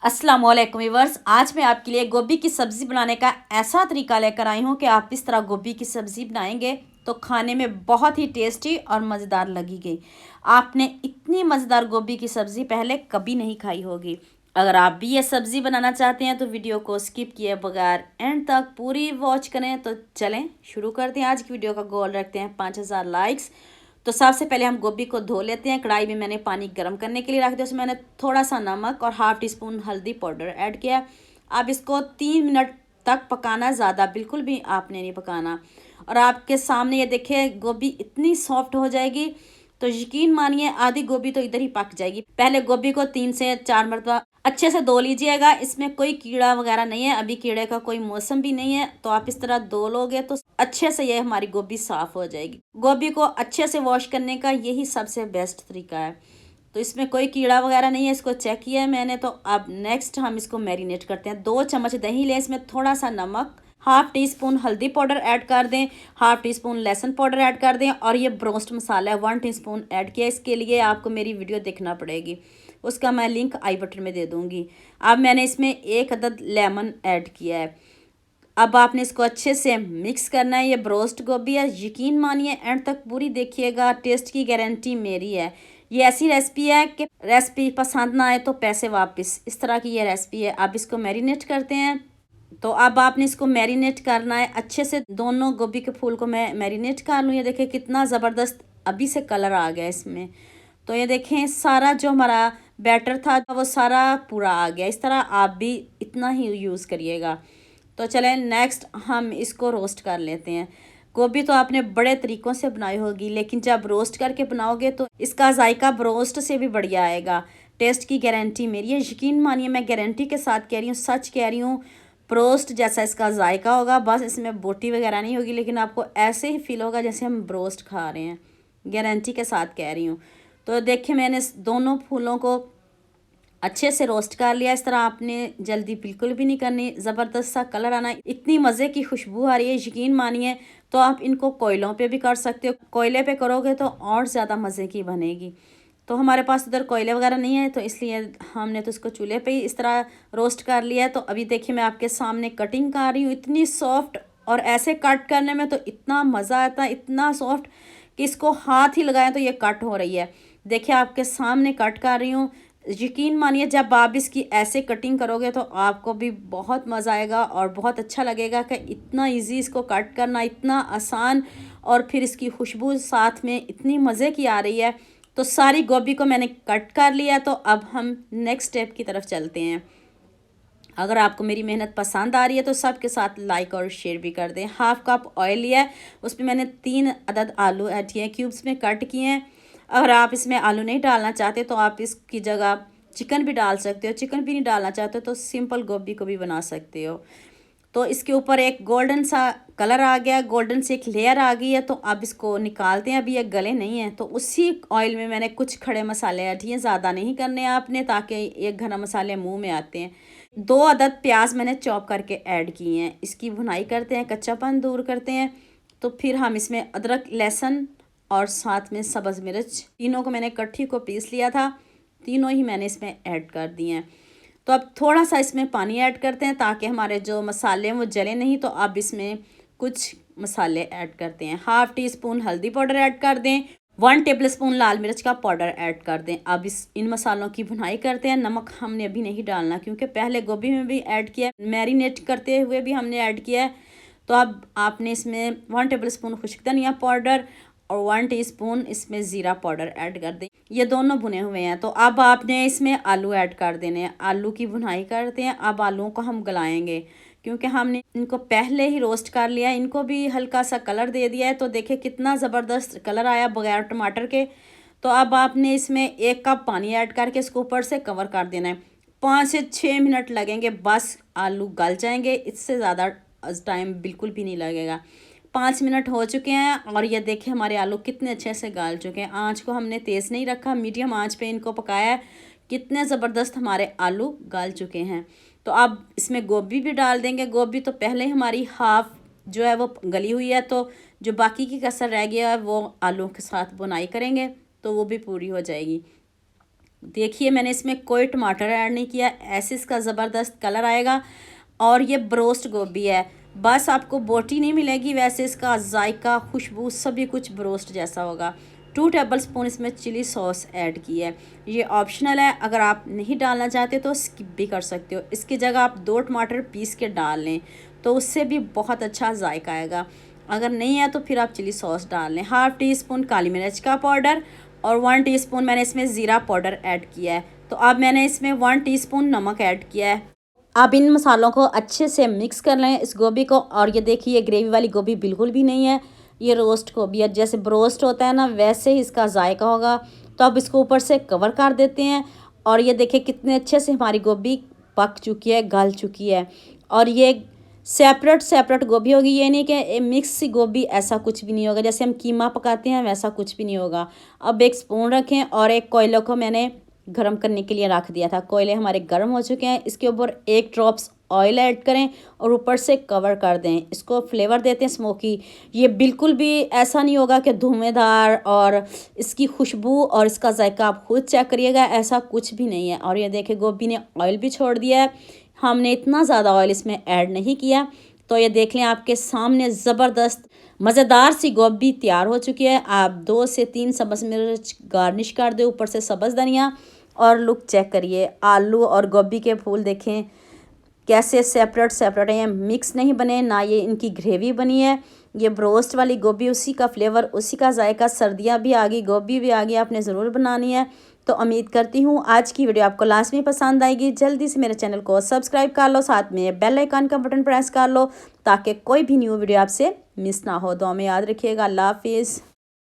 अस्सलाम वालेकुम व्यूअर्स। आज मैं आपके लिए गोभी की सब्ज़ी बनाने का ऐसा तरीका लेकर आई हूँ कि आप इस तरह गोभी की सब्ज़ी बनाएंगे तो खाने में बहुत ही टेस्टी और मज़ेदार लगेगी। आपने इतनी मज़ेदार गोभी की सब्ज़ी पहले कभी नहीं खाई होगी। अगर आप भी ये सब्ज़ी बनाना चाहते हैं तो वीडियो को स्किप किए बगैर एंड तक पूरी वॉच करें। तो चलें शुरू करते हैं। आज की वीडियो का गोल रखते हैं 5000 लाइक्स। तो सबसे पहले हम गोभी को धो लेते हैं। कढ़ाई में मैंने पानी गर्म करने के लिए रख दिया, उसमें मैंने थोड़ा सा नमक और हाफ़ टी स्पून हल्दी पाउडर ऐड किया। अब इसको 3 मिनट तक पकाना, ज़्यादा बिल्कुल भी आपने नहीं पकाना। और आपके सामने ये देखिए गोभी इतनी सॉफ्ट हो जाएगी तो यकीन मानिए आधी गोभी तो इधर ही पक जाएगी। पहले गोभी को 3 से 4 मरतबा अच्छे से धो लीजिएगा। इसमें कोई कीड़ा वगैरह नहीं है, अभी कीड़े का कोई मौसम भी नहीं है, तो आप इस तरह धो लोगे तो अच्छे से ये हमारी गोभी साफ़ हो जाएगी। गोभी को अच्छे से वॉश करने का यही सबसे बेस्ट तरीका है। तो इसमें कोई कीड़ा वगैरह नहीं है, इसको चेक किया है मैंने। तो अब नेक्स्ट हम इसको मैरिनेट करते हैं। 2 चम्मच दही लें, इसमें थोड़ा सा नमक, हाफ़ टी स्पून हल्दी पाउडर ऐड कर दें, हाफ़ टी स्पून लहसुन पाउडर ऐड कर दें और ये ब्रोस्ट मसाला है 1 टीस्पून ऐड किया। इसके लिए आपको मेरी वीडियो देखना पड़ेगी, उसका मैं लिंक आई बटन में दे दूँगी। अब मैंने इसमें 1 अदद लेमन ऐड किया है। अब आपने इसको अच्छे से मिक्स करना है। ये ब्रोस्ट गोभी है, यकीन मानिए एंड तक पूरी देखिएगा, टेस्ट की गारंटी मेरी है। ये ऐसी रेसिपी है कि रेसिपी पसंद ना आए तो पैसे वापस, इस तरह की ये रेसिपी है। अब इसको मैरिनेट करते हैं। तो अब आपने इसको मैरिनेट करना है अच्छे से। दोनों गोभी के फूल को मैं मैरिनेट कर लूँ। ये देखिए कितना ज़बरदस्त अभी से कलर आ गया इसमें। तो ये देखें सारा जो हमारा बैटर था वो सारा पूरा आ गया। इस तरह आप भी इतना ही यूज़ करिएगा। तो चलें नेक्स्ट हम इसको रोस्ट कर लेते हैं। गोभी तो आपने बड़े तरीक़ों से बनाई होगी, लेकिन जब रोस्ट करके बनाओगे तो इसका जायका रोस्ट से भी बढ़िया आएगा। टेस्ट की गारंटी मेरी है, यकीन मानिए मैं गारंटी के साथ कह रही हूँ, सच कह रही हूँ। रोस्ट जैसा इसका जायका होगा, बस इसमें बोटी वगैरह नहीं होगी, लेकिन आपको ऐसे ही फील होगा जैसे हम रोस्ट खा रहे हैं। गारंटी के साथ कह रही हूँ। तो देखिए मैंने दोनों फूलों को अच्छे से रोस्ट कर लिया। इस तरह आपने जल्दी बिल्कुल भी नहीं करनी, ज़बरदस्त सा कलर आना, इतनी मज़े की खुशबू आ रही है, यकीन मानिए। तो आप इनको कोयलों पे भी कर सकते हो, कोयले पे करोगे तो और ज़्यादा मज़े की बनेगी। तो हमारे पास उधर कोयले वगैरह नहीं है, तो इसलिए हमने तो इसको चूल्हे पे ही इस तरह रोस्ट कर लिया है। तो अभी देखिए मैं आपके सामने कटिंग कर रही हूँ, इतनी सॉफ्ट, और ऐसे कट करने में तो इतना मज़ा आता है, इतना सॉफ्ट कि इसको हाथ ही लगाएं तो ये कट हो रही है। देखिए आपके सामने कट कर रही हूँ। यकीन मानिए जब आप इसकी ऐसे कटिंग करोगे तो आपको भी बहुत मज़ा आएगा और बहुत अच्छा लगेगा कि इतना इजी इसको कट करना, इतना आसान, और फिर इसकी खुशबू साथ में इतनी मज़े की आ रही है। तो सारी गोभी को मैंने कट कर लिया। तो अब हम नेक्स्ट स्टेप की तरफ चलते हैं। अगर आपको मेरी मेहनत पसंद आ रही है तो सबके साथ लाइक और शेयर भी कर दें। हाफ़ कप ऑयल लिया है, उसमें मैंने 3 अदद आलू ऐड किए हैं, क्यूब्स में कट किए हैं। अगर आप इसमें आलू नहीं डालना चाहते तो आप इसकी जगह चिकन भी डाल सकते हो। चिकन भी नहीं डालना चाहते तो सिंपल गोभी को भी बना सकते हो। तो इसके ऊपर एक गोल्डन सा कलर आ गया, गोल्डन से एक लेयर आ गई है। तो अब इसको निकालते हैं। अभी ये गले नहीं है, तो उसी ऑयल में मैंने कुछ खड़े मसाले ऐड किए, ज़्यादा नहीं करने आपने, ताकि ये गरम मसाले मुंह में आते हैं। 2 अदद प्याज मैंने चॉप करके ऐड किए हैं। इसकी भुनाई करते हैं, कच्चापन दूर करते हैं। तो फिर हम इसमें अदरक, लहसुन और साथ में सब्ज़ मिर्च, तीनों को मैंने इकट्ठी को पीस लिया था, तीनों ही मैंने इसमें ऐड कर दिए हैं। तो अब थोड़ा सा इसमें पानी ऐड करते हैं ताकि हमारे जो मसाले हैं वो जले नहीं। तो अब इसमें कुछ मसाले ऐड करते हैं। हाफ़ टी स्पून हल्दी पाउडर ऐड कर दें, 1 टेबल स्पून लाल मिर्च का पाउडर ऐड कर दें। अब इन मसालों की भुनाई करते हैं। नमक हमने अभी नहीं डालना क्योंकि पहले गोभी में भी ऐड किया, मैरिनेट करते हुए भी हमने ऐड किया है। तो अब आपने इसमें 1 टेबल स्पून खुश्क धनिया पाउडर और 1 टीस्पून इसमें ज़ीरा पाउडर ऐड कर दें। ये दोनों भुने हुए हैं। तो अब आपने इसमें आलू ऐड कर देने हैं। आलू की भुनाई करते हैं। अब आलूओं को हम गलाएंगे क्योंकि हमने इनको पहले ही रोस्ट कर लिया है। इनको भी हल्का सा कलर दे दिया है। तो देखिए कितना ज़बरदस्त कलर आया बगैर टमाटर के। तो अब आपने इसमें 1 कप पानी ऐड करके इसको ऊपर से कवर कर देना है। 5 से 6 मिनट लगेंगे, बस आलू गल जाएंगे, इससे ज़्यादा टाइम बिल्कुल भी नहीं लगेगा। 5 मिनट हो चुके हैं और ये देखिए हमारे आलू कितने अच्छे से गल चुके हैं। आँच को हमने तेज़ नहीं रखा, मीडियम आँच पे इनको पकाया है। कितने ज़बरदस्त हमारे आलू गल चुके हैं। तो अब इसमें गोभी भी डाल देंगे। गोभी तो पहले ही हमारी हाफ़ जो है वो गली हुई है, तो जो बाकी की कसर रह गया है वो आलू के साथ बुनाई करेंगे तो वो भी पूरी हो जाएगी। देखिए मैंने इसमें कोई टमाटर ऐड नहीं किया, ऐसे इसका ज़बरदस्त कलर आएगा। और ये ब्रोस्ट गोभी है, बस आपको बोटी नहीं मिलेगी, वैसे इसका जायका खुशबू सभी कुछ ब्रोस्ट जैसा होगा। 2 टेबलस्पून इसमें चिली सॉस ऐड की है, ये ऑप्शनल है, अगर आप नहीं डालना चाहते तो स्किप भी कर सकते हो। इसकी जगह आप 2 टमाटर पीस के डाल लें तो उससे भी बहुत अच्छा जायका आएगा। अगर नहीं है तो फिर आप चिली सॉस डाल लें। 1/2 टीस्पून काली मिर्च का पाउडर और 1 टीस्पून मैंने इसमें ज़ीरा पाउडर ऐड किया है। तो अब मैंने इसमें 1 टीस्पून नमक ऐड किया है। अब इन मसालों को अच्छे से मिक्स कर लें इस गोभी को। और ये देखिए ये ग्रेवी वाली गोभी बिल्कुल भी नहीं है, ये रोस्ट गोभी है। जैसे ब्रोस्ट होता है ना वैसे ही इसका जायका होगा। तो अब इसको ऊपर से कवर कर देते हैं। और ये देखिए कितने अच्छे से हमारी गोभी पक चुकी है, गल चुकी है। और ये सेपरेट गोभी होगी, ये नहीं कि मिक्स सी गोभी, ऐसा कुछ भी नहीं होगा। जैसे हम कीमा पकाते हैं वैसा कुछ भी नहीं होगा। अब एक स्पून रखें और एक कोयले को मैंने गरम करने के लिए रख दिया था। कोयले हमारे गर्म हो चुके हैं, इसके ऊपर 1 ड्रॉप्स ऑयल ऐड करें और ऊपर से कवर कर दें। इसको फ्लेवर देते हैं स्मोकी। ये बिल्कुल भी ऐसा नहीं होगा कि धुआंधार, और इसकी खुशबू और इसका जायका आप खुद चेक करिएगा, ऐसा कुछ भी नहीं है। और ये देखिए गोभी ने ऑयल भी छोड़ दिया है, हमने इतना ज़्यादा ऑयल इसमें ऐड नहीं किया। तो ये देख लें आपके सामने ज़बरदस्त मज़ेदार सी गोभी तैयार हो चुकी है। आप 2 से 3 सब्ज़ मिर्च गार्निश कर दें, ऊपर से सब्ज़ धनिया। और लुक चेक करिए, आलू और गोभी के फूल देखें कैसे सेपरेट हैं, मिक्स नहीं बने, ना ये इनकी ग्रेवी बनी है। ये ब्रोस्ट वाली गोभी, उसी का फ्लेवर, उसी का जायका। सर्दियाँ भी आ गई, गोभी भी आ गई, आपने ज़रूर बनानी है। तो उम्मीद करती हूँ आज की वीडियो आपको लाजमी पसंद आएगी। जल्दी से मेरे चैनल को सब्सक्राइब कर लो, साथ में बेल आइकन का बटन प्रेस कर लो ताकि कोई भी न्यू वीडियो आपसे मिस ना हो। दुआ में याद रखिएगा। अल्लाह हाफिज़।